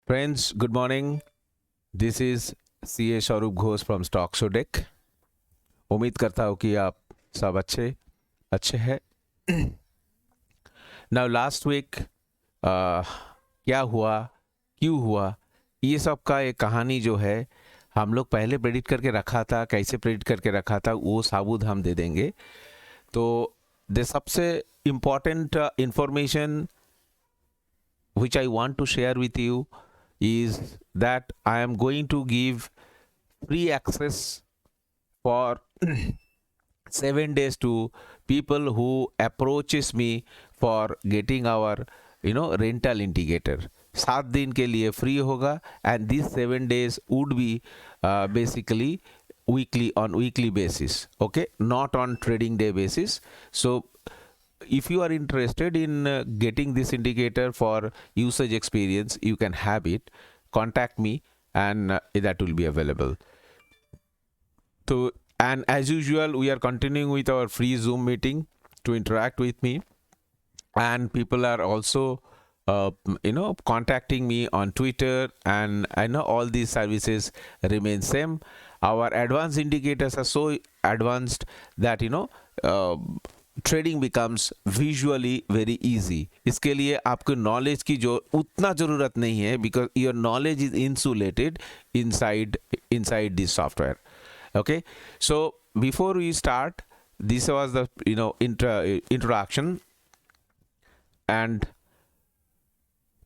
Friends, good morning. This is CA Shauruk Ghosh from Stock Show Deck. उम्मीद करता हूँ कि आप सब अच्छे अच्छे हैं. Now last week क्या हुआ, क्यों हुआ, ये सब का एक कहानी जो है हम लोग पहले प्रेडिक्ट करके रखा था. कैसे प्रेडिक्ट करके रखा था वो साबुत हम दे देंगे. तो द सबसे important information which I want to share with you is that I am going to give free access for 7 days to people who approaches me for getting our rental indicator. 7 दिन के लिए free होगा and these 7 days would be basically weekly basis, okay, not on trading day basis. So if you are interested in getting this indicator for usage experience, you can have it. Contact me and that will be available. So, and as usual, we are continuing with our free Zoom meeting to interact with me, and people are also contacting me on Twitter, and I know all these services remain same. Our advanced indicators are so advanced that trading becomes visually very easy. इसके लिए आपको knowledge की जो उतना ज़रूरत नहीं है because your knowledge is insulated inside this software. Okay, so before we start, this was the introduction, and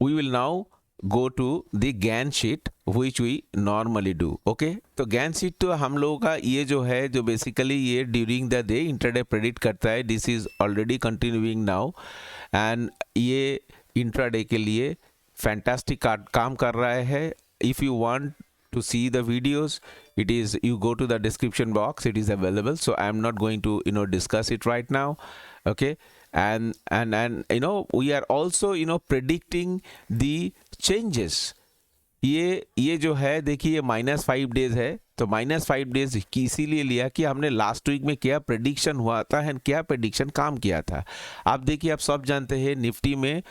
we will now go to the Gantt sheet which we normally do. Okay, तो Gantt sheet तो हम लोगों का ये जो है जो basically ये during the day intraday predict करता है. This is already continuing now and ये इंट्राडे के लिए फैंटास्टिक काम कर रहा है. If you want to see the videos, it is, you go to the description box, it is available. So I am not going to discuss it right now. Okay, and we are also predicting the changes. ये जो है देखिए -5 days है. तो -5 days इसीलिए लिया कि हमने लास्ट वीक में क्या प्रेडिक्शन हुआ था एंड क्या प्रेडिक्शन काम किया था. आप देखिए, आप सब जानते हैं निफ्टी में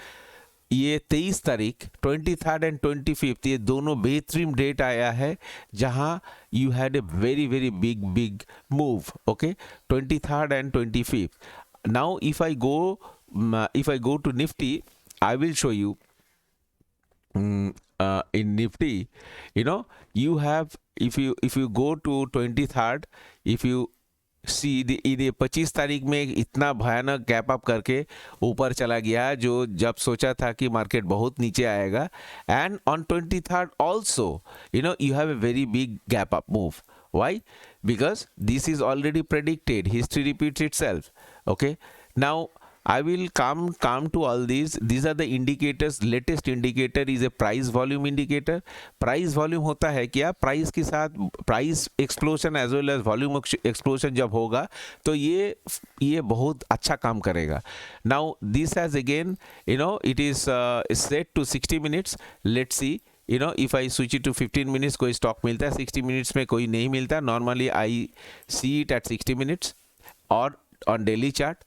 ये 23 तारीख 23rd एंड 25th ये दोनों बेहतरीन डेट आया है जहां you had a very very big move. Okay, 23rd and 25th. Now if I go to Nifty, I will show you in Nifty. You have, if you go to 23rd, if you सी ये 25 तारीख में इतना भयानक gap up करके ऊपर चला गया जो जब सोचा था कि मार्केट बहुत नीचे आएगा. And on 23rd also you have a very big gap up move. Why? Because this is already predicted. History repeats itself. Okay, now I will come to all these. These are the indicators. Latest indicator is a price volume indicator. Price volume होता है क्या? Price के साथ price explosion as well as volume explosion जब होगा तो ये बहुत अच्छा काम करेगा. Now this has again it is set to 60 minutes. Let's see. if I switch it to 15 minutes, कोई स्टॉक मिलता है. 60 minutes में कोई नहीं मिलता. Normally I see it at 60 minutes और ऑन डेली चार्ट.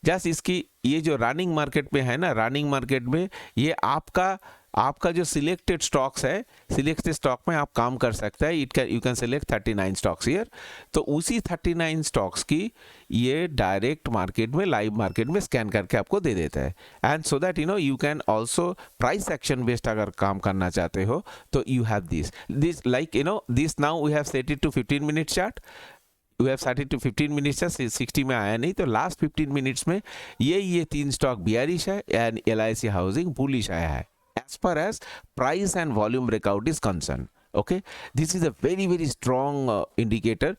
जस्ट इसकी ये जो रनिंग मार्केट में है ना, रनिंग मार्केट में ये आपका जो सिलेक्टेड स्टॉक्स है, सिलेक्टेड स्टॉक में आप काम कर सकते हैं. You can select 39 stocks here. तो उसी 39 स्टॉक्स की ये डायरेक्ट मार्केट में, लाइव मार्केट में स्कैन करके आपको दे देता है. And so that you can also price action based अगर काम करना चाहते हो तो you have this like this. Now we have set it to 15 minute chart. We have started to 15 minutes से 60 में आया नहीं. तो लास्ट 15 मिनट्स में ये 3 स्टॉक बियरिश है एंड LIC हाउसिंग बुलिश आया है as far as price and volume breakout is concerned. Okay, this is a very very strong indicator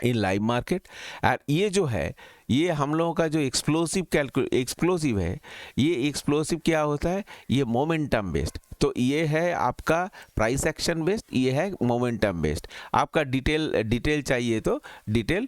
in live market. And ये जो है ये हम लोगों का जो एक्सप्लोसिव है, ये एक्सप्लोसिव क्या होता है? ये मोमेंटम बेस्ड. तो ये है आपका प्राइस एक्शन बेस्ड, ये है मोमेंटम बेस्ड. आपका डिटेल चाहिए तो डिटेल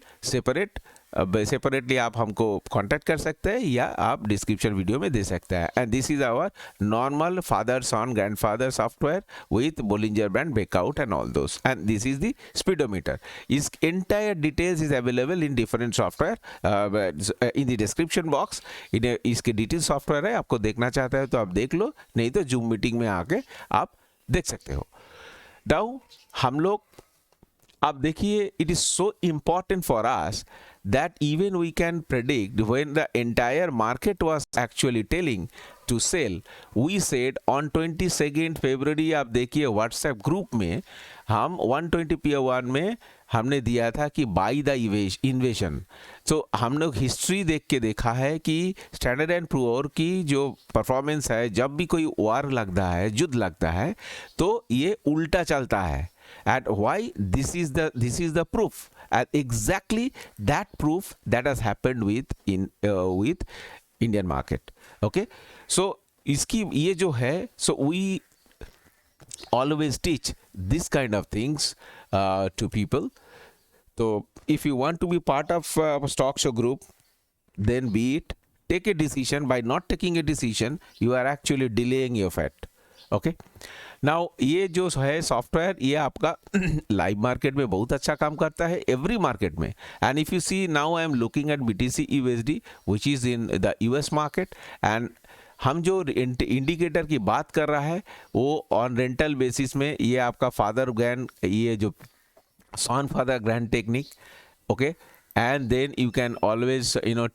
सेपरेटली आप हमको कांटेक्ट कर सकते हैं या आप डिस्क्रिप्शन वीडियो में दे सकते हैं. And this is our normal father son grandfather software with Bollinger band breakout and all those. And this is the speedometer. इस entire details is available in different software in the description box. इसके detail software है, आपको देखना चाहता है तो आप देख लो, नहीं तो जूम मीटिंग में आके आप देख सकते हो। नाउ हम लोग अब देखिए, it is so important for us that even we can predict when the entire market was actually telling to sell. We said on 22nd February, आप देखिए व्हाट्सएप ग्रुप में हम 120 Tier 1 में हमने दिया था कि बाई द इन्वेशन। तो हम लोग हिस्ट्री देख के देखा है कि स्टैंडर्ड एंड पुअर की जो परफॉर्मेंस है, जब भी कोई वार लगता है, युद्ध लगता है, तो ये उल्टा चलता है। And why? This is the proof, and exactly that proof that has happened with Indian market. Okay, so इसकी ये जो है, so we always teach this kind of things to people. So if you want to be part of a stock show group, then be it, take a decision. By not taking a decision, you are actually delaying your fate. Okay, now ये जो है software, ये आपका live market में बहुत अच्छा काम करता है, एवरी मार्केट में। And if you see, now I am looking at BTC USD which is in the US market, and हम जो इंडिकेटर की बात कर रहा है वो ऑन रेंटल बेसिस में, ये आपका फादर ग्रैंड, ये जो सन father grand technique, okay. And then you can always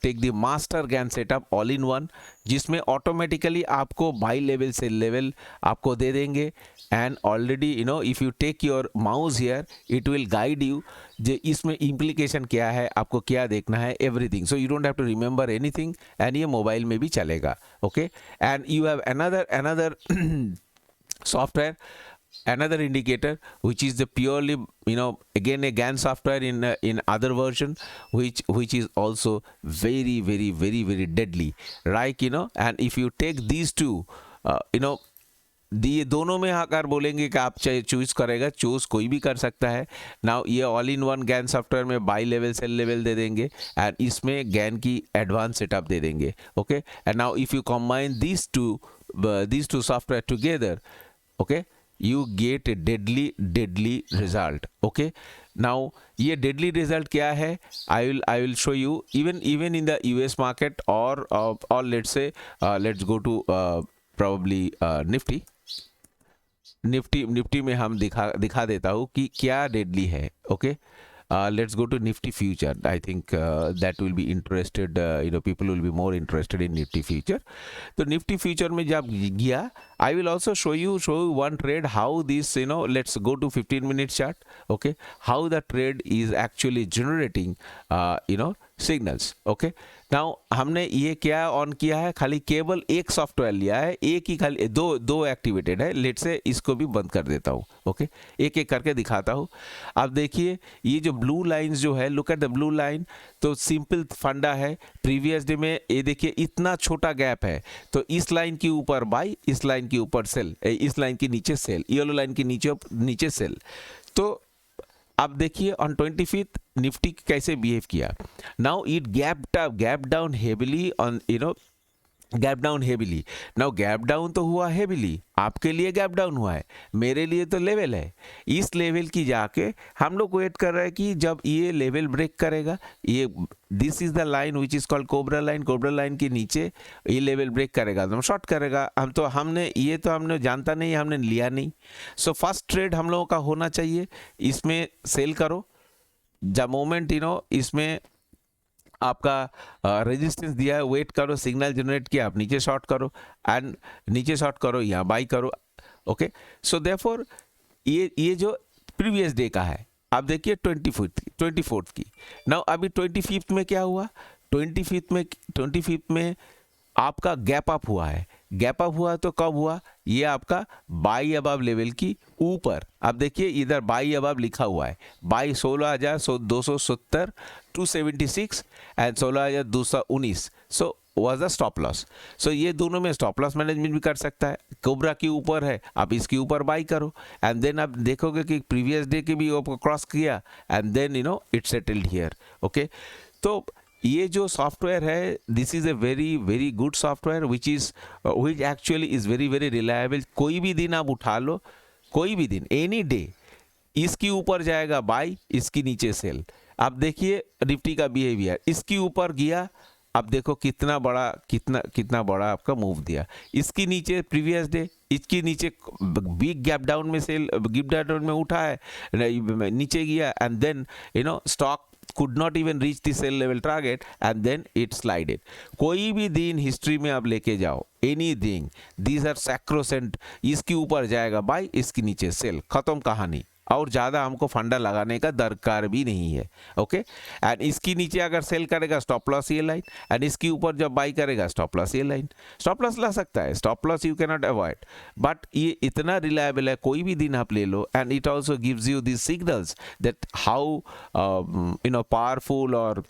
take the master GAN setup all in one, जिसमें automatically आपको बाई लेवल से लेवल आपको दे देंगे। and already if you take your mouse here, it will guide you जे इसमें implication क्या है, आपको क्या देखना है, everything, so you don't have to remember anything, and ये मोबाइल में भी चलेगा। okay, and you have another software, another indicator, which is the purely again a GAN software in other version, which is also very deadly, right? And if you take these two, ये दोनों में अगर बोलेंगे कि आप choose करेगा, choose कोई भी कर सकता है। नाउ ये all in one GAN software में बाई लेवल सेल लेवल दे देंगे, एंड इसमें GAN की एडवांस सेटअप दे देंगे। Okay, and now if you combine these two software together, okay, you get a deadly result। okay, now ये deadly result क्या है, I will show you even in the US market, or let's say let's go to probably Nifty में हम दिखा देता हूँ कि क्या deadly है। okay, let's go to Nifty future. I think that will be interested, people will be more interested in Nifty future. तो Nifty future में जब गया, I will also show you one trade, how this, let's go to 15-minute chart. okay, how the trade is actually generating signals। okay, now हमने ये क्या on किया है, खाली केवल एक सॉफ्टवेयर लिया है, एक ही, खाली दो एक्टिवेटेड है। लेट से इसको भी बंद कर देता हूँ। ओके, एक एक करके दिखाता हूँ। अब देखिए ये जो ब्लू लाइंस जो है, look at the blue line, तो सिंपल फंडा है। प्रीवियस डे में ये देखिए इतना छोटा गैप है, तो इस लाइन के ऊपर बाई, इस लाइन के ऊपर सेल, इस लाइन के नीचे सेल, येलो लाइन के नीचे सेल। तो अब देखिए ऑन 25th निफ्टी कैसे बिहेव किया। Now it gap down heavily on gap down heavily. Now gap down तो हुआ हेविली, आपके लिए गैप डाउन हुआ है, मेरे लिए तो लेवल है। इस लेवल की जाके हम लोग वेट कर रहे हैं कि जब ये लेवल ब्रेक करेगा, ये this is the line which is called cobra line, cobra line के नीचे ये लेवल ब्रेक करेगा तो हम शॉर्ट करेगा। हमने जानता नहीं, हमने लिया नहीं। सो फर्स्ट ट्रेड हम लोगों का होना चाहिए, इसमें सेल करो द मोमेंट इसमें आपका रेजिस्टेंस दिया है, वेट करो, सिग्नल जनरेट किया, आप नीचे शॉर्ट करो, एंड नीचे शॉर्ट करो, यहाँ बाई करो। ओके, सो देयरफॉर ये जो प्रीवियस डे का है, आप देखिए 24th की। नाउ अभी 25th में क्या हुआ, 25th में आपका गैप अप हुआ है। गैप अप हुआ तो कब हुआ, ये आपका बाई अबव लेवल की ऊपर। आप देखिए इधर बाई अबव लिखा हुआ है, buy 16,270 276 and 16,219। So was the stop loss. So ये दोनों में स्टॉप लॉस मैनेजमेंट भी कर सकता है। कोबरा के ऊपर है, आप इसके ऊपर बाई करो, एंड देन आप देखोगे कि प्रीवियस डे के भी आपको क्रॉस किया, and then it settled here. Okay, तो ये जो सॉफ्टवेयर है, this is a very good software which actually is very reliable. कोई भी दिन आप उठा लो, कोई भी दिन, एनी डे, इसके ऊपर जाएगा बाई, इसकी नीचे सेल। आप देखिए निफ्टी का बिहेवियर, इसके ऊपर गया, आप देखो कितना बड़ा आपका मूव दिया। इसके नीचे प्रीवियस डे, इसकी नीचे बिग गैप डाउन में सेल, गैप डाउन में उठा है, नीचे गया, and then stock could not even reach the sell level target and then it slided. कोई भी दिन हिस्ट्री में आप लेके जाओ, एनीथिंग, these are sacrosanct, इसके ऊपर जाएगा बाय, इसके नीचे सेल, खत्म कहानी, और ज़्यादा हमको फंडा लगाने का दरकार भी नहीं है। ओके, एंड इसकी नीचे अगर सेल करेगा स्टॉप लॉस ये लाइन, एंड इसके ऊपर जब बाई करेगा स्टॉप लॉस ये लाइन। स्टॉप लॉस ला सकता है, stop loss you can not avoid, but ये इतना रिलायबल है, कोई भी दिन आप ले लो, and it also gives you this signals that how powerful और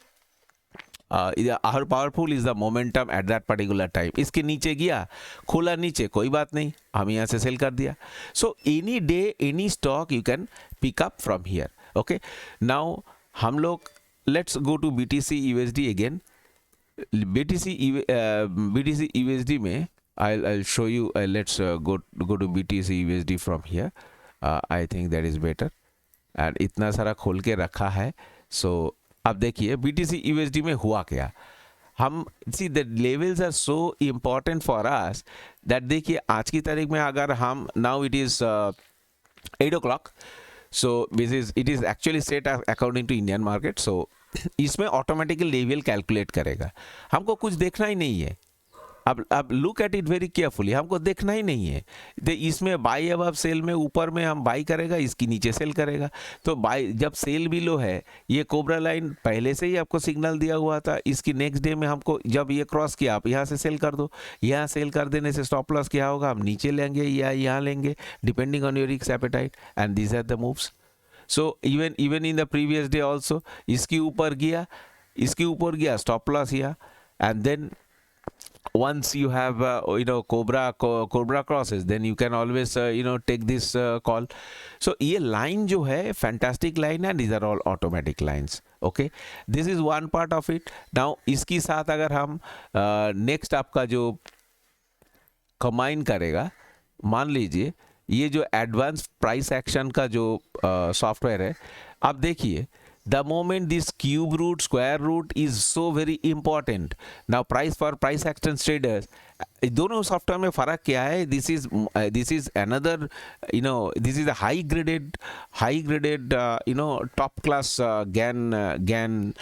how powerful is the momentum at that particular time. इसके नीचे गया, खुला नीचे, कोई बात नहीं, हम यहाँ से सेल कर दिया। So any day any stock you can pick up from here. Okay, now हम लोग let's go to BTC USD again. BTC USD में I'll show you. Let's go to BTC USD from here. I think that is better. And इतना सारा खोल के रखा है, so अब देखिए BTC USD में हुआ क्या। हम see the levels are so important for us that देखिए आज की तारीख में अगर हम now it is 8 o'clock, so it is actually set according to Indian market, so इसमें ऑटोमेटिकली लेवल कैलकुलेट करेगा, हमको कुछ देखना ही नहीं है। अब look at it very carefully, हमको देखना ही नहीं है। इसमें बाई अबव सेल में ऊपर में हम बाई करेगा, इसकी नीचे सेल करेगा, तो बाई जब सेल भी लो है, ये कोबरा लाइन पहले से ही आपको सिग्नल दिया हुआ था, इसकी नेक्स्ट डे में हमको जब ये क्रॉस किया, आप यहाँ से सेल कर दो, यहाँ सेल कर देने से स्टॉप लॉस क्या होगा, हम नीचे लेंगे या यहाँ लेंगे depending on your risk appetite, and these are the moves. So even in the previous day also इसके ऊपर गया स्टॉप लॉस किया, and then once you have cobra crosses, then you can always take this call. So ये line जो है fantastic line है, these are all automatic lines. Okay, this is one part of it. Now इसकी साथ अगर हम next आपका जो combine करेगा, मान लीजिए ये जो advanced price action का जो सॉफ्टवेयर है, आप देखिए the moment this cube root, square root is so very important. Now price for price action traders, दोनों सॉफ्टवेयर में फर्क क्या है? This is another, this is a high graded top class GAN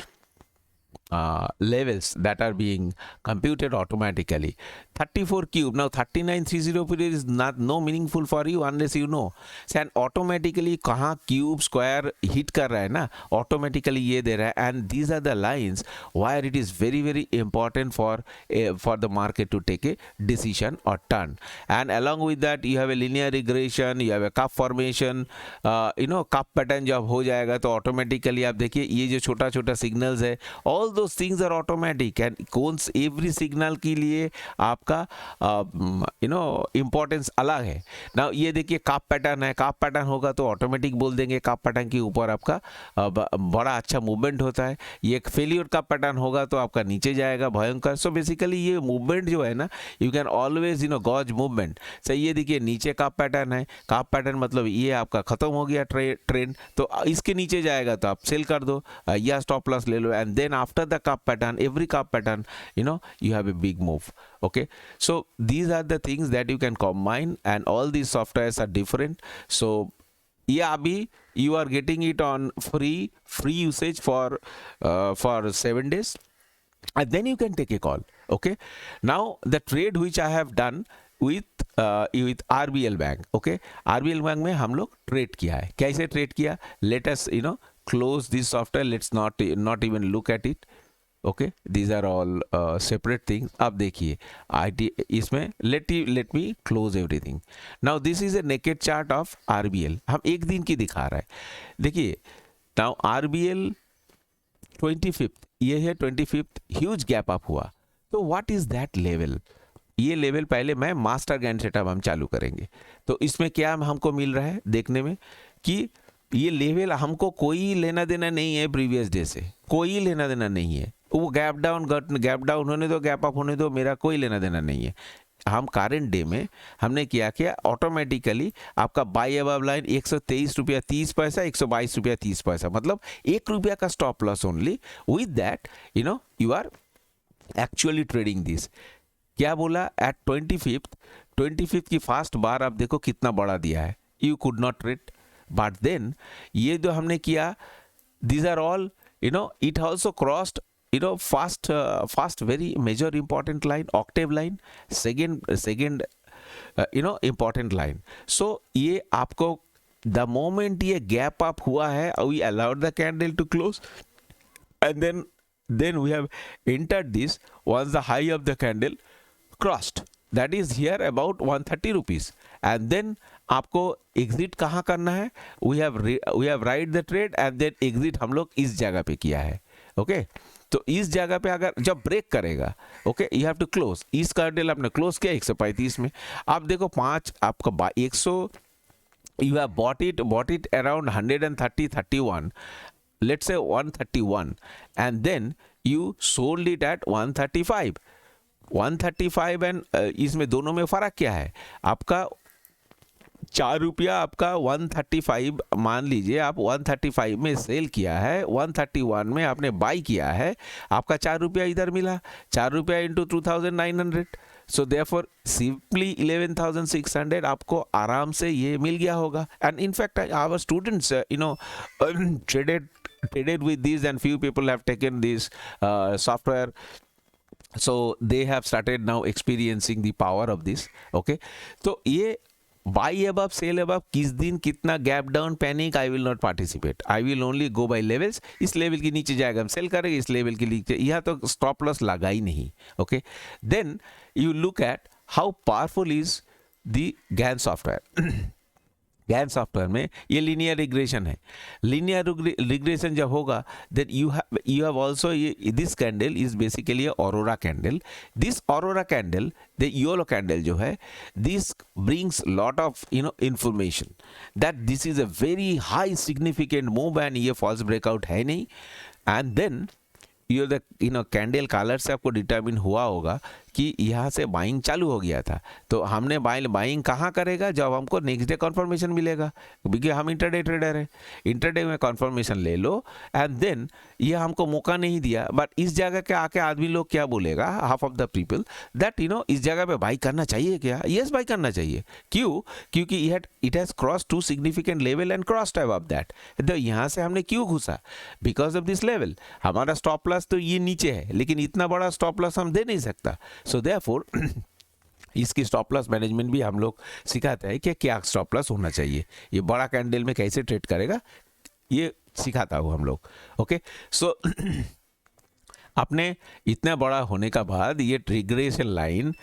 levels that are being computed automatically. 34 cube, now 3930 period is no meaningful for you unless you know. And automatically कहाँ cube square hit कर रहा है ना, automatically ये दे रहा है, and these are the lines where it is very very important for the market to take a decision or turn. And along with that you have a linear regression, you have a cup formation, cup pattern जब हो जाएगा तो automatically आप देखिए ये जो छोटा छोटा signals है, all those things are automatic, and every signal के लिए आपका इम्पोर्टेंस अलग है। ना ये देखिए काप पैटर्न है, काप पैटर्न होगा तो ऑटोमेटिक बोल देंगे काप पैटर्न के ऊपर आपका बड़ा अच्छा मूवमेंट होता है। ये एक फेलियर का पैटर्न होगा तो आपका नीचे जाएगा भयंकर। सो बेसिकली ये मूवमेंट जो है ना, you can always gauge movement. सही, ये देखिए नीचे काप पैटर्न है, काप पैटर्न मतलब ये आपका खत्म हो गया ट्रेंड, तो इसके नीचे जाएगा तो आप सेल कर दो या स्टॉप लॉस ले लो, and then after the cup pattern, every cup pattern, you have a big move. Okay, so these are the things that you can combine, and all these softwares are different. So yeah, abhi you are getting it on free usage for 7 days, and then you can take a call. Okay, now the trade which I have done with RBL Bank. Okay, RBL Bank में हम लोग trade किया है। कैसे trade किया? Let us close this software. Let's not even look at it. Okay, these are all separate things. अब देखिए IT इसमें let me close everything. Now this is a naked chart of RBL, हम एक दिन की दिखा रहा है। देखिए नाउ RBL 25th, ये है 25th, ह्यूज गैप अप हुआ, तो व्हाट इज दैट लेवल? ये लेवल पहले मैं मास्टर गैन सेटअप हम चालू करेंगे, तो इसमें क्या हमको मिल रहा है देखने में कि ये लेवल हमको कोई लेना देना नहीं है, प्रीवियस डे से कोई लेना देना नहीं है। वो गैप डाउन होने दो, गैप अप होने दो, मेरा कोई लेना देना नहीं है। हम करंट डे में हमने किया ऑटोमेटिकली आपका बाई अबव लाइन 123 रुपया 30 पैसा, 122 रुपया 30 पैसा, मतलब 1 रुपया का stop loss only. With that you are actually trading this. क्या बोला? एट 25th 25th की फास्ट बार आप देखो कितना बड़ा दिया है, you could not trade. But then ये जो हमने किया, these are all, it also crossed, fast very major important line, octave line, second important line. So ये आपको the moment ये gap up हुआ है, we allowed the candle to close, and then we have entered this once the high of the candle crossed, that is here about 130 rupees, and then आपको exit कहाँ करना है, we have right the trade and then exit हम लोग इस जगह पे किया है. ओके, तो इस जगह पे अगर जब ब्रेक करेगा, okay, you have to close. इस कैंडल आपने क्लोज किया 135 में, आप देखो 5 आपका 100, you have bought it around 130 31, let's say 131, and then you sold it at 135. 135 and इसमें दोनों में फर्क क्या है, आपका 4 रुपया आपका 135, मान लीजिए आप 135 में सेल किया है, 131 में आपने बाई किया है, आपका 4 रुपया इधर मिला, 4 रुपया इंटू 2900, सो देयरफॉर सिंपली 11,600 आपको आराम से ये मिल गया होगा. And in fact our students traded with these, and few people have taken this software, so they have started now experiencing the power of this. Okay, तो ये बाई अबव सेल अबव किस दिन कितना gap down panic, I will not participate, I will only go by levels. इस level के नीचे जाएगा हम सेल करेंगे, इस लेवल के नीचे, यहाँ तो स्टॉप लॉस लगा ही नहीं. Okay, then you look at how powerful is the Gann software. Gann software में ये लीनियर रिग्रेशन है. लीनियर रिग्रेशन जब होगा, then you have also, this candle is basically aurora candle. This aurora candle, the yellow candle जो है, this brings lot of information that this is a very high significant move and ये false breakout है नहीं. And then candle colour से आपको determine हुआ होगा कि यहाँ से बाइंग चालू हो गया था. तो हमने बाइंग कहाँ करेगा, जब हमको नेक्स्ट डे कन्फर्मेशन मिलेगा, क्योंकि हम इंटरडे ट्रेडर है. इंटरडे में कन्फर्मेशन ले लो, एंड देन ये हमको मौका नहीं दिया. बट इस जगह के आके आदमी लोग क्या बोलेगा, half of the people, that इस जगह पे बाई करना चाहिए क्या. यस, बाई करना चाहिए. क्यों? क्योंकि it has cross 2 significant level and crossed above that. तो यहाँ से हमने क्यों घुसा, बिकॉज ऑफ दिस लेवल. हमारा स्टॉप लॉस तो ये नीचे है, लेकिन इतना बड़ा स्टॉप लॉस हम दे नहीं सकता. सो देयरफॉर इसकी स्टॉप लॉस मैनेजमेंट भी हम लोग सिखाते हैं कि क्या स्टॉप लॉस होना चाहिए, ये बड़ा कैंडल में कैसे ट्रेड करेगा, ये सिखाता हूँ हम लोग. ओके, सो अपने इतना बड़ा होने का बाद ये रिग्रेशन लाइन,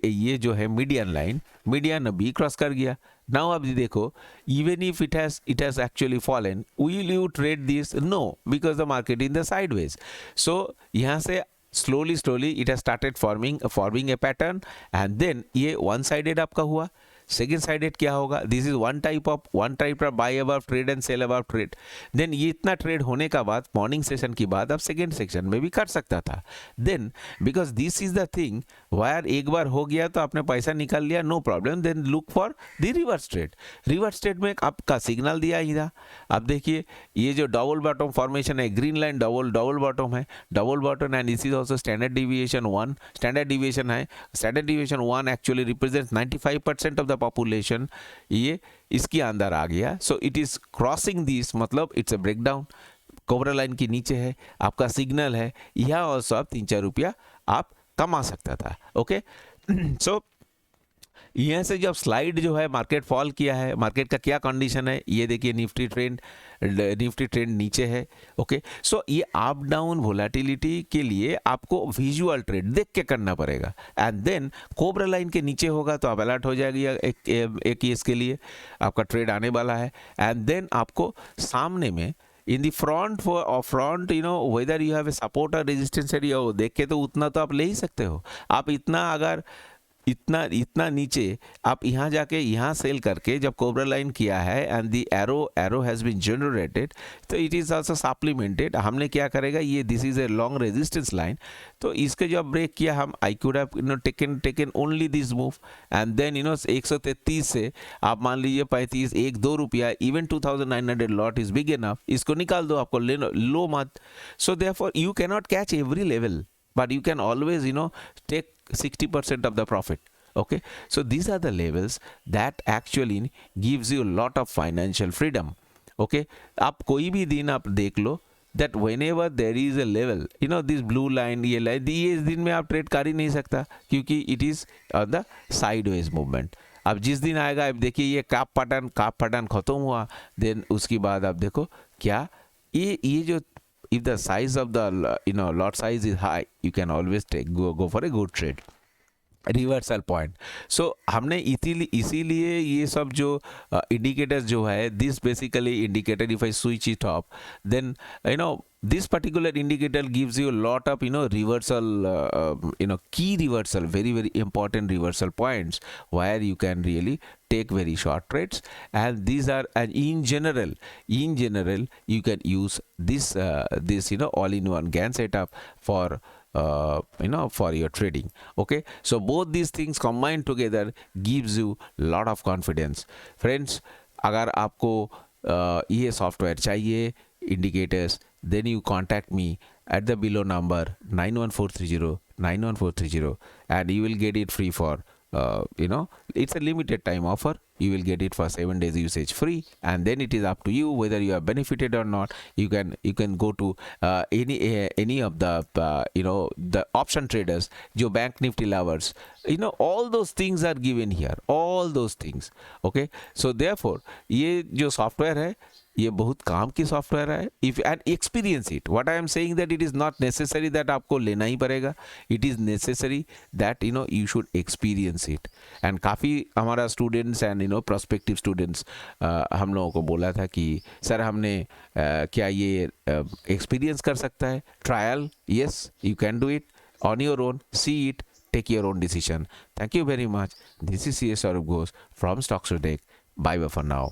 ये जो है मीडियन लाइन, मीडियन अभी क्रॉस कर गया. नाउ अब देखो, even if it has actually fallen, will you trade this? No, because the market in the sideways. So यहाँ से slowly it has started forming a pattern, and then ये one sided आपका हुआ. Second sided क्या होगा, this is one type of buy above trade and sell above trade. Then ये इतना trade होने का बाद मॉर्निंग सेशन के बाद आप सेकेंड सेक्शन में भी कर सकता था. Then because this is the thing wire, एक बार हो गया तो आपने पैसा निकाल लिया, no problem. Then look for the reverse trade. Reverse trade में आपका सिग्नल दिया ही था. अब देखिए ये जो डबल बॉटम फॉर्मेशन है, ग्रीन लाइन डबल बॉटम है, double bottom, and this is also standard deviation 1. Standard deviation है, standard deviation 1 actually represents 95% of the population. ये इसके अंदर आ गया. So it is crossing this, मतलब it's a breakdown. Cobra line के नीचे है, आपका सिग्नल है, यहाँ ऑल्सो आप 3-4 रुपया आप कमा सकता था. ओके, सो यहाँ से जब स्लाइड जो है मार्केट फॉल किया है, मार्केट का क्या कंडीशन है ये देखिए. निफ्टी ट्रेंड नीचे है. ओके, सो ये अप डाउन वोलेटिलिटी के लिए आपको विजुअल ट्रेड देख के करना पड़ेगा. एंड देन कोबरा लाइन के नीचे होगा तो आप अलर्ट हो जाएगी, एक केस के लिए आपका ट्रेड आने वाला है. एंड देन आपको सामने में in the front whether you have a support और रेजिस्टेंस एरिया हो, देख के तो उतना तो आप ले ही सकते हो. आप इतना अगर इतना नीचे आप यहाँ जाके यहाँ सेल करके जब कोबरा लाइन किया है and the arrow has been generated, तो इट इज़ आल्सो सप्लीमेंटेड. हमने क्या करेगा, ये this is a long resistance line, तो इसके जब ब्रेक किया हम, I could have taken only this move. And then 133 से आप मान लीजिए 35, 1-2 रुपया, even 2900 lot is big enough, इसको निकाल दो, आपको लो मत. So therefore you can not catch every level, but you can always take 60% of the profit. Okay, so these are the levels that actually gives you a lot of financial freedom. Okay, आप कोई भी दिन आप देख लो that whenever there is a level, you know, this blue line, ये line, ये इस दिन में आप ट्रेड कर ही नहीं सकता, क्योंकि it is on the sideways movement. अब जिस दिन आएगा, अब देखिए ये काप पैटर्न खत्म हुआ, देन उसके बाद आप देखो क्या ये जो, if the size of the lot size is high, you can always go for a good trade, reversal point. So हमने इसीलिए ये सब जो इंडिकेटर्स जो है, this basically indicator, if I switch it off, then this particular indicator gives you a lot of reversal, key reversal, very very important reversal points where you can really take very short trades. And these are, and in general you can use this all-in-one Gantt setup for for your trading. Okay, so both these things combined together gives you lot of confidence. Friends, अगर आपको ये software चाहिए, indicators, then you contact me at the below number 91430 and you will get it free for it's a limited time offer. You will get it for 7 days usage free, and then it is up to you whether you are benefited or not. You can go to any of the the option traders, जो bank nifty lovers, all those things are given here, all those things. Okay, so therefore ये जो software है, ये बहुत काम की software है. If and experience it, what I am saying that it is not necessary that आपको लेना ही पड़ेगा, it is necessary that you should experience it. And काफ़ी हमारा स्टूडेंट्स एंड प्रोस्पेक्टिव स्टूडेंट्स हम लोगों को बोला था कि सर हमने क्या ये एक्सपीरियंस कर सकता है trial. Yes, you can do it on your own, see it, take your own decision. Thank you very much. This is CS Saurabh Ghosh from Stocks Tech. Bye bye for now.